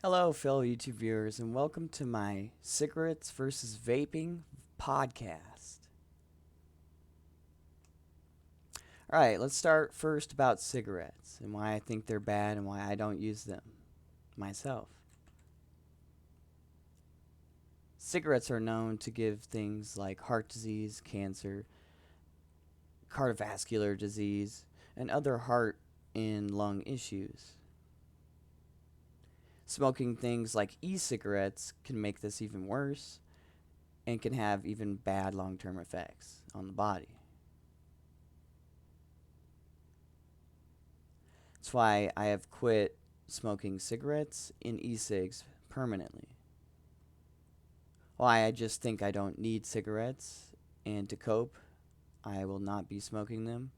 Hello, fellow YouTube viewers, and welcome to my Cigarettes versus Vaping podcast. Alright, let's start first about cigarettes and why I think they're bad and why I don't use them myself. Cigarettes are known to give things like heart disease, cancer, cardiovascular disease, and other heart and lung issues. Smoking things like e-cigarettes can make this even worse and can have even bad long-term effects on the body. That's why I have quit smoking cigarettes and e-cigs permanently. Why I just think I don't need cigarettes, and to cope, I will not be smoking them.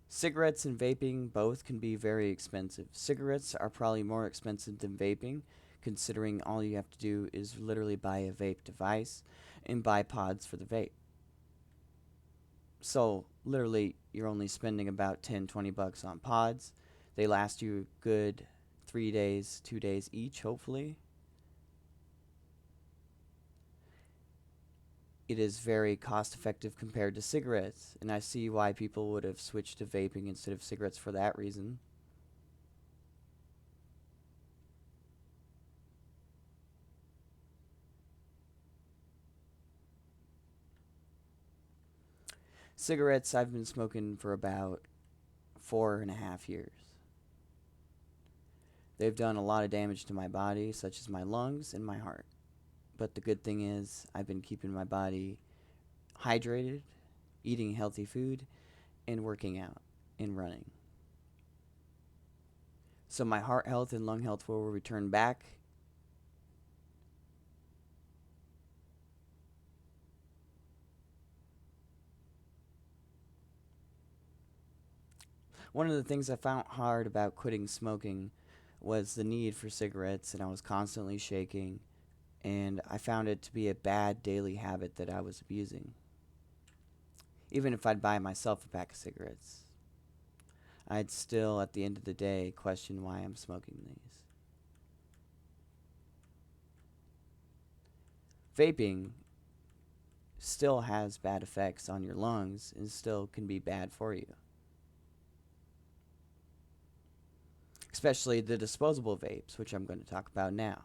Cigarettes and vaping both can be very expensive. Cigarettes are probably more expensive than vaping, considering all you have to do is literally buy a vape device and buy pods for the vape. So, literally, you're only spending about 10-20 bucks on pods. They last you a good 3 days, 2 days each, hopefully. It is very cost effective compared to cigarettes, and I see why people would have switched to vaping instead of cigarettes for that reason. Cigarettes I've been smoking for about 4.5 years. They've done a lot of damage to my body, such as my lungs and my heart. But the good thing is, I've been keeping my body hydrated, eating healthy food, and working out and running. So my heart health and lung health will return back. One of the things I found hard about quitting smoking was the need for cigarettes, and I was constantly shaking, and I found it to be a bad daily habit that I was abusing. Even if I'd buy myself a pack of cigarettes, I'd still, at the end of the day, question why I'm smoking these. Vaping still has bad effects on your lungs and still can be bad for you. Especially the disposable vapes, which I'm going to talk about now.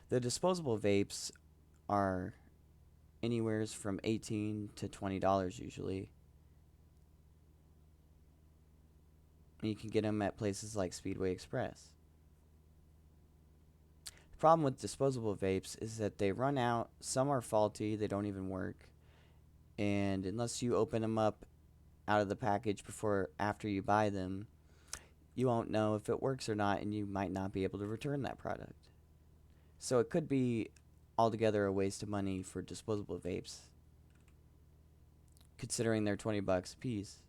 The disposable vapes are anywhere from $18 to $20 usually. And you can get them at places like Speedway Express. The problem with disposable vapes is that they run out, some are faulty, they don't even work, and unless you open them up out of the package after you buy them, you won't know if it works or not, and you might not be able to return that product. So it could be altogether a waste of money for disposable vapes, considering they're 20 bucks a piece.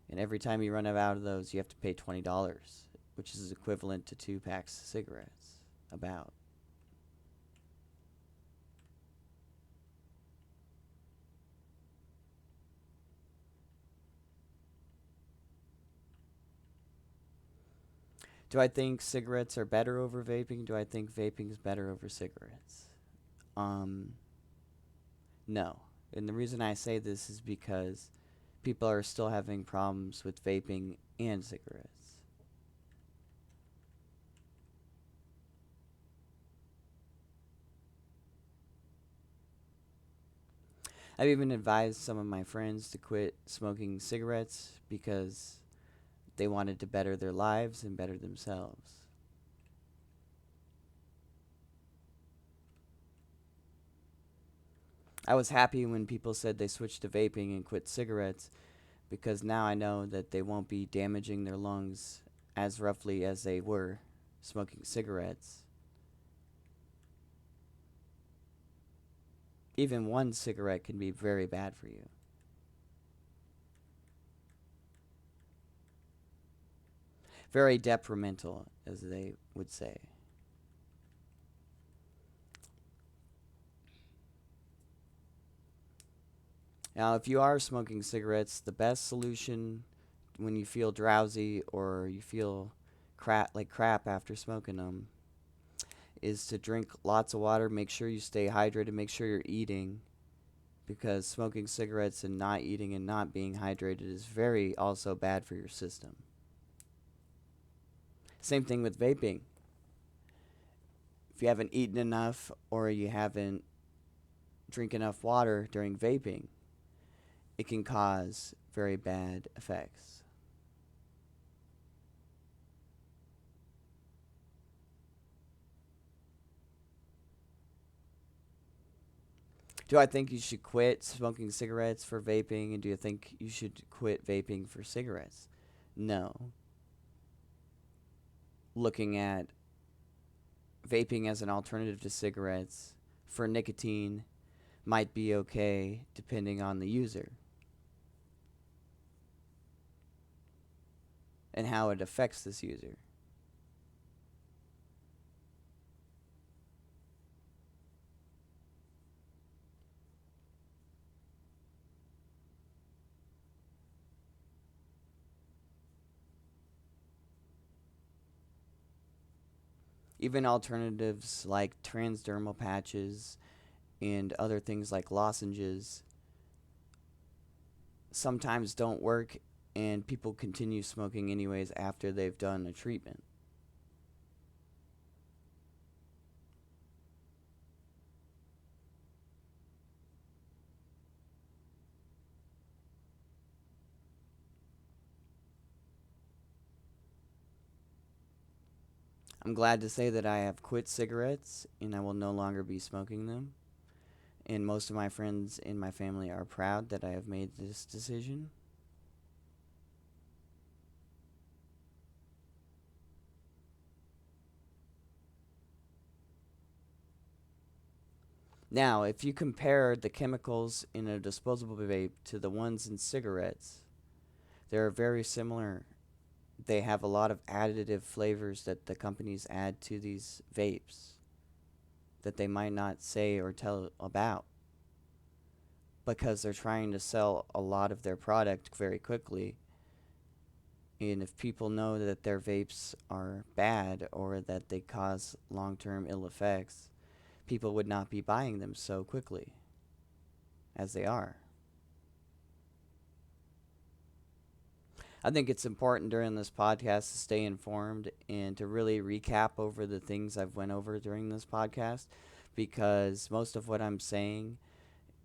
And every time you run out of those, you have to pay $20, which is equivalent to 2 packs of cigarettes, about. Do I think cigarettes are better over vaping? Do I think vaping is better over cigarettes? No. And the reason I say this is because people are still having problems with vaping and cigarettes. I've even advised some of my friends to quit smoking cigarettes because they wanted to better their lives and better themselves. I was happy when people said they switched to vaping and quit cigarettes because now I know that they won't be damaging their lungs as roughly as they were smoking cigarettes. Even one cigarette can be very bad for you. Very detrimental, as they would say. Now, if you are smoking cigarettes, the best solution when you feel drowsy or you feel crap after smoking them is to drink lots of water. Make sure you stay hydrated. Make sure you're eating, because smoking cigarettes and not eating and not being hydrated is very also bad for your system. Same thing with vaping. If you haven't eaten enough or you haven't drink enough water during vaping, it can cause very bad effects. Do I think you should quit smoking cigarettes for vaping, and do you think you should quit vaping for cigarettes? No. Looking at vaping as an alternative to cigarettes for nicotine might be okay depending on the user and how it affects this user. Even alternatives like transdermal patches and other things like lozenges sometimes don't work, and people continue smoking anyways after they've done a treatment. I'm glad to say that I have quit cigarettes and I will no longer be smoking them. And most of my friends in my family are proud that I have made this decision. Now, if you compare the chemicals in a disposable vape to the ones in cigarettes, they're very similar. They have a lot of additive flavors that the companies add to these vapes that they might not say or tell about, because they're trying to sell a lot of their product very quickly. And if people know that their vapes are bad or that they cause long-term ill effects, people would not be buying them so quickly as they are. I think it's important during this podcast to stay informed and to really recap over the things I've went over during this podcast, because most of what I'm saying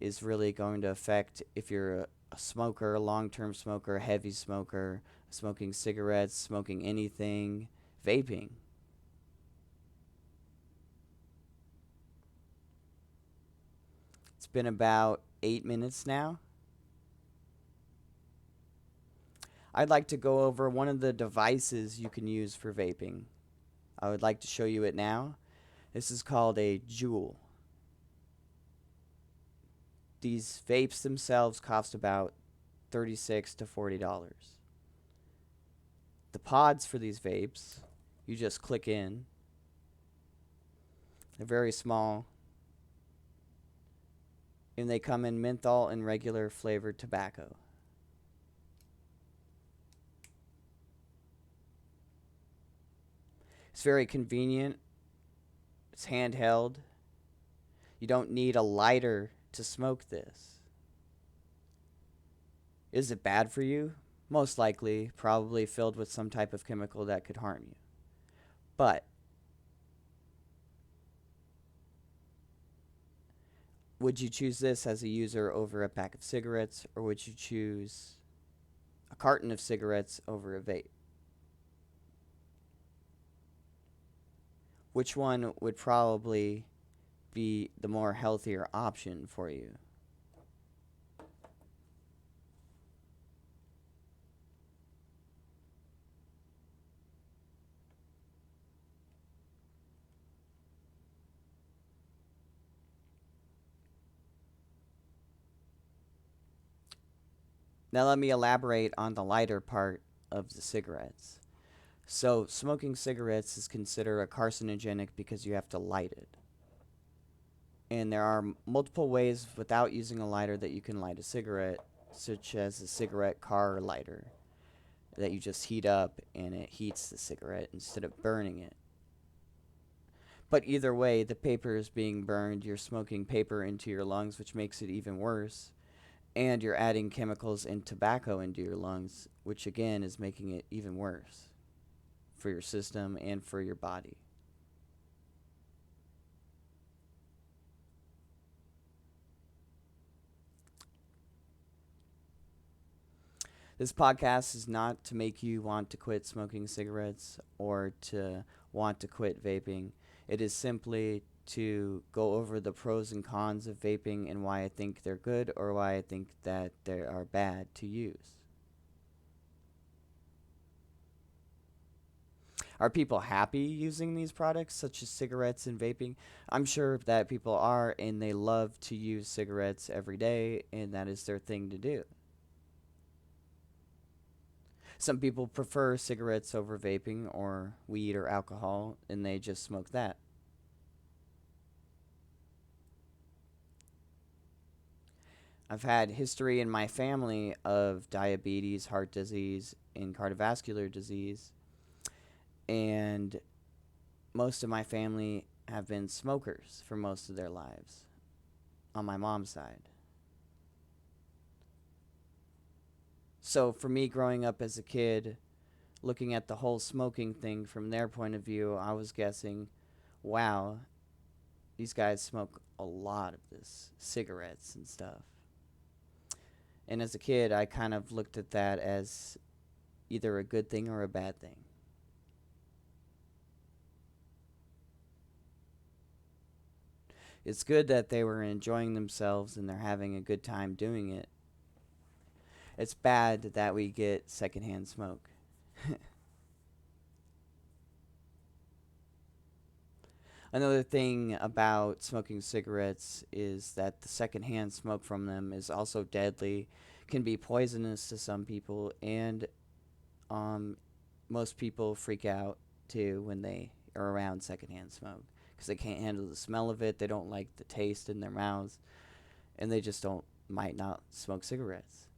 is really going to affect if you're a smoker, a long-term smoker, a heavy smoker, smoking cigarettes, smoking anything, vaping. It's been about 8 minutes now. I'd like to go over one of the devices you can use for vaping. I would like to show you it now. This is called a Juul. These vapes themselves cost about $36 to $40. The pods for these vapes, you just click in. They're very small, and they come in menthol and regular flavored tobacco. It's very convenient. It's handheld. You don't need a lighter to smoke this. Is it bad for you? Most likely, probably filled with some type of chemical that could harm you. But would you choose this as a user over a pack of cigarettes, or would you choose a carton of cigarettes over a vape? Which one would probably be the more healthier option for you? Now let me elaborate on the lighter part of the cigarettes. So, smoking cigarettes is considered a carcinogenic because you have to light it. And there are multiple ways without using a lighter that you can light a cigarette, such as a cigarette car lighter that you just heat up and it heats the cigarette instead of burning it. But either way, the paper is being burned. You're smoking paper into your lungs, which makes it even worse. And you're adding chemicals and tobacco into your lungs, which again is making it even worse for your system and for your body. This podcast is not to make you want to quit smoking cigarettes or to want to quit vaping. It is simply to go over the pros and cons of vaping and why I think they're good or why I think that they are bad to use. Are people happy using these products, such as cigarettes and vaping? I'm sure that people are, and they love to use cigarettes every day, and that is their thing to do. Some people prefer cigarettes over vaping or weed or alcohol, and they just smoke that. I've had history in my family of diabetes, heart disease, and cardiovascular disease, and most of my family have been smokers for most of their lives on my mom's side. So for me growing up as a kid, looking at the whole smoking thing from their point of view, I was guessing, wow, these guys smoke a lot of this, cigarettes and stuff. And as a kid, I kind of looked at that as either a good thing or a bad thing. It's good that they were enjoying themselves and they're having a good time doing it. It's bad that we get secondhand smoke. Another thing about smoking cigarettes is that the secondhand smoke from them is also deadly, can be poisonous to some people, and um, most people freak out too when they are around secondhand smoke because they can't handle the smell of it, they don't like the taste in their mouths, and they just might not smoke cigarettes.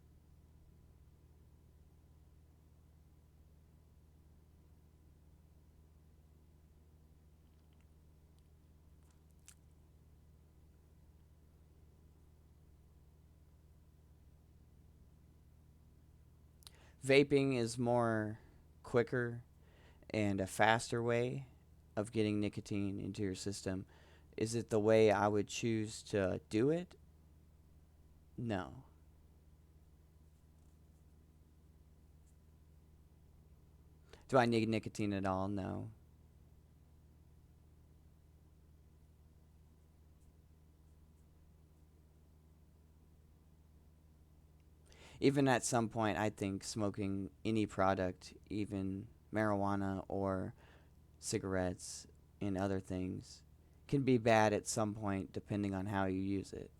Vaping is more quicker and a faster way of getting nicotine into your system. Is it the way I would choose to do it? No. Do I need nicotine at all? No. Even at some point, I think smoking any product, even marijuana or cigarettes and other things, can be bad at some point depending on how you use it.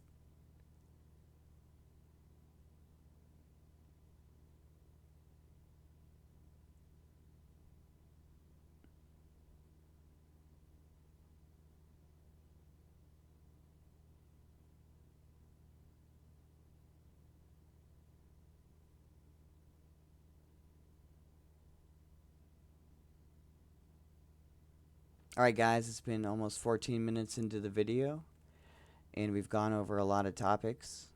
Alright, guys, it's been almost 14 minutes into the video, and we've gone over a lot of topics.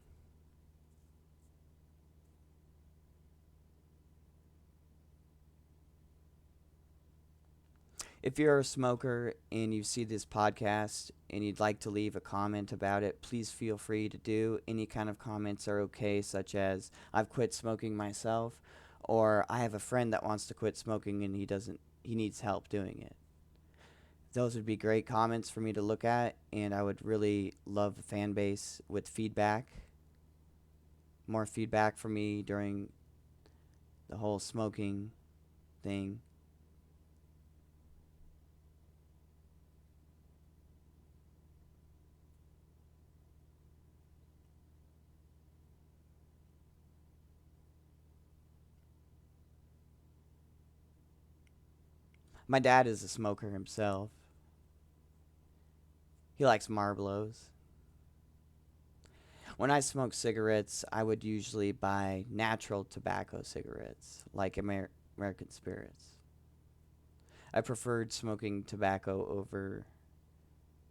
If you're a smoker and you see this podcast and you'd like to leave a comment about it, please feel free to do. Any kind of comments are okay, such as I've quit smoking myself, or I have a friend that wants to quit smoking and he needs help doing it. Those would be great comments for me to look at, and I would really love a fan base with feedback. More feedback for me during the whole smoking thing. My dad is a smoker himself. He likes Marlboros. When I smoke cigarettes, I would usually buy natural tobacco cigarettes, like American Spirits. I preferred smoking tobacco over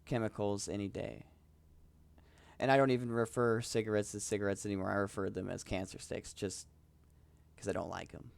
chemicals any day. And I don't even refer cigarettes as cigarettes anymore. I refer them as cancer sticks just because I don't like them.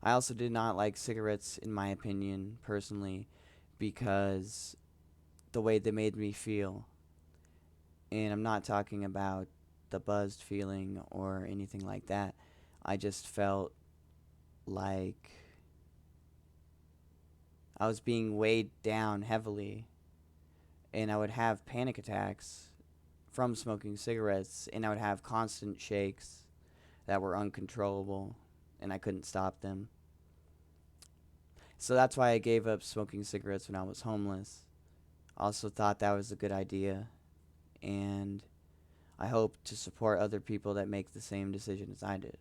I also did not like cigarettes, in my opinion, personally, because the way they made me feel. And I'm not talking about the buzzed feeling or anything like that. I just felt like I was being weighed down heavily, and I would have panic attacks from smoking cigarettes, and I would have constant shakes that were uncontrollable, and I couldn't stop them. So that's why I gave up smoking cigarettes when I was homeless. I also thought that was a good idea, and I hope to support other people that make the same decision as I did.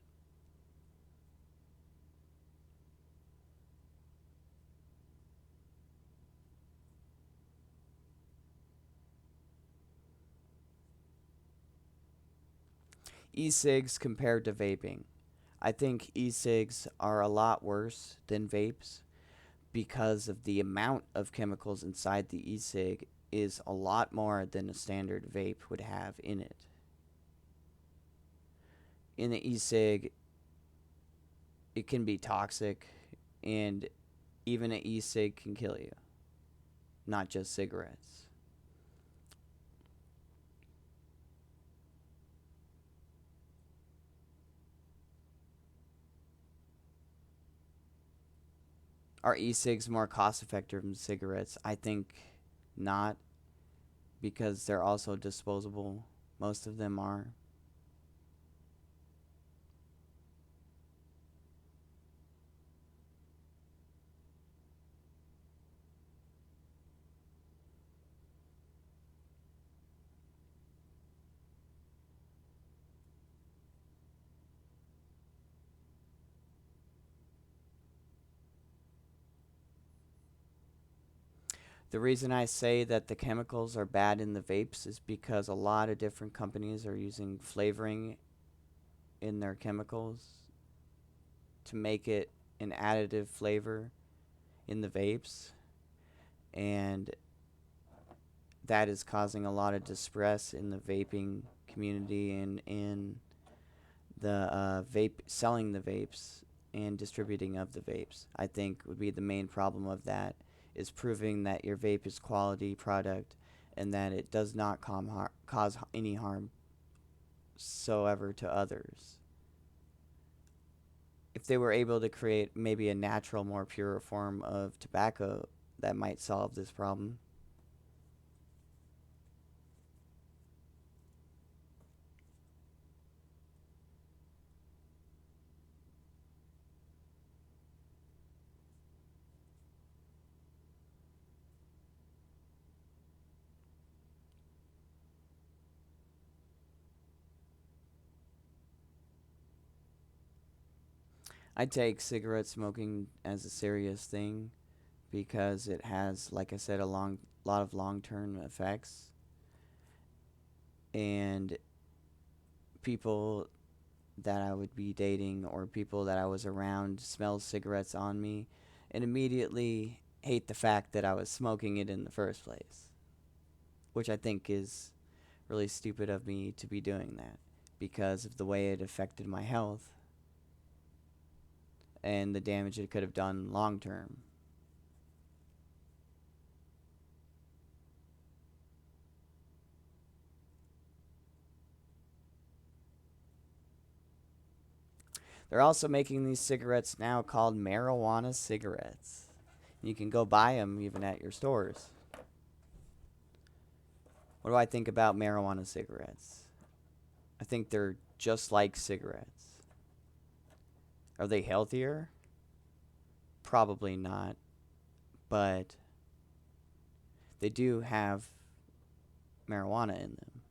E-cigs compared to vaping. I think e-cigs are a lot worse than vapes because of the amount of chemicals inside the e-cig is a lot more than a standard vape would have in it. In the e-cig, it can be toxic, and even an e-cig can kill you, not just cigarettes. Are e-cigs more cost effective than cigarettes? I think not, because they're also disposable. Most of them are. The reason I say that the chemicals are bad in the vapes is because a lot of different companies are using flavoring in their chemicals to make it an additive flavor in the vapes, and that is causing a lot of distress in the vaping community and in the vape selling the vapes and distributing of the vapes. I think would be the main problem of that is proving that your vape is quality product and that it does not cause any harm soever to others. If they were able to create maybe a natural, more pure form of tobacco, that might solve this problem. I take cigarette smoking as a serious thing because it has, like I said, a lot of long-term effects, and people that I would be dating or people that I was around smell cigarettes on me and immediately hate the fact that I was smoking it in the first place, which I think is really stupid of me to be doing that because of the way it affected my health and the damage it could have done long term. They're also making these cigarettes now called marijuana cigarettes. You can go buy them even at your stores. What do I think about marijuana cigarettes? I think they're just like cigarettes. Are they healthier? Probably not, but they do have marijuana in them.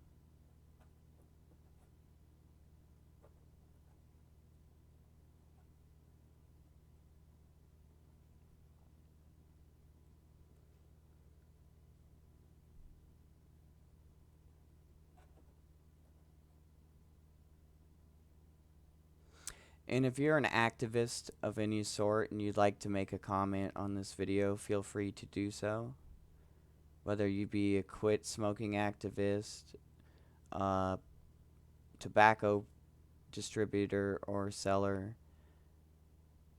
And if you're an activist of any sort and you'd like to make a comment on this video, feel free to do so. Whether you be a quit smoking activist, tobacco distributor or seller,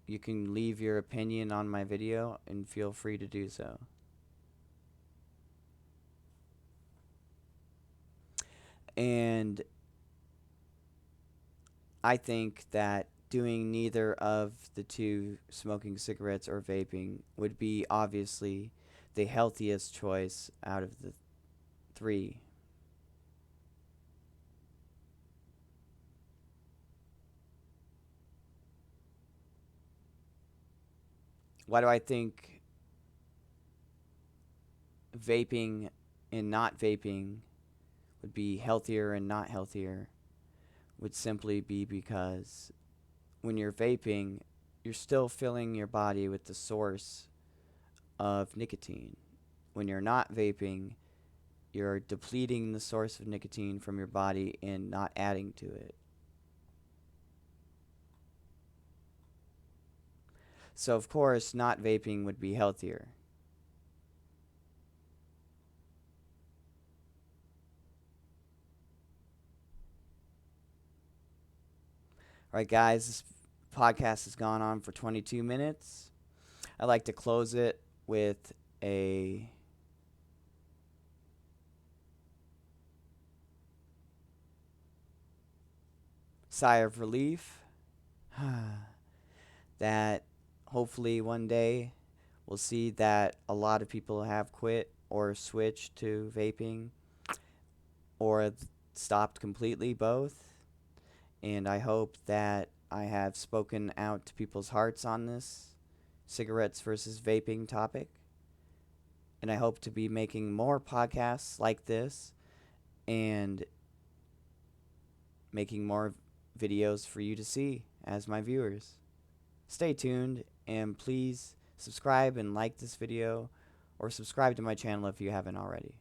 you can leave your opinion on my video and feel free to do so. And I think that doing neither of the two, smoking cigarettes or vaping, would be obviously the healthiest choice out of the three. Why do I think vaping and not vaping would be healthier and not healthier? Would simply be because when you're vaping, you're still filling your body with the source of nicotine. When you're not vaping, you're depleting the source of nicotine from your body and not adding to it. So, of course, not vaping would be healthier. All right, guys, this podcast has gone on for 22 minutes. I'd like to close it with a sigh of relief that hopefully one day we'll see that a lot of people have quit or switched to vaping or stopped completely, both. And I hope that I have spoken out to people's hearts on this cigarettes versus vaping topic. And I hope to be making more podcasts like this and making more videos for you to see as my viewers. Stay tuned and please subscribe and like this video, or subscribe to my channel if you haven't already.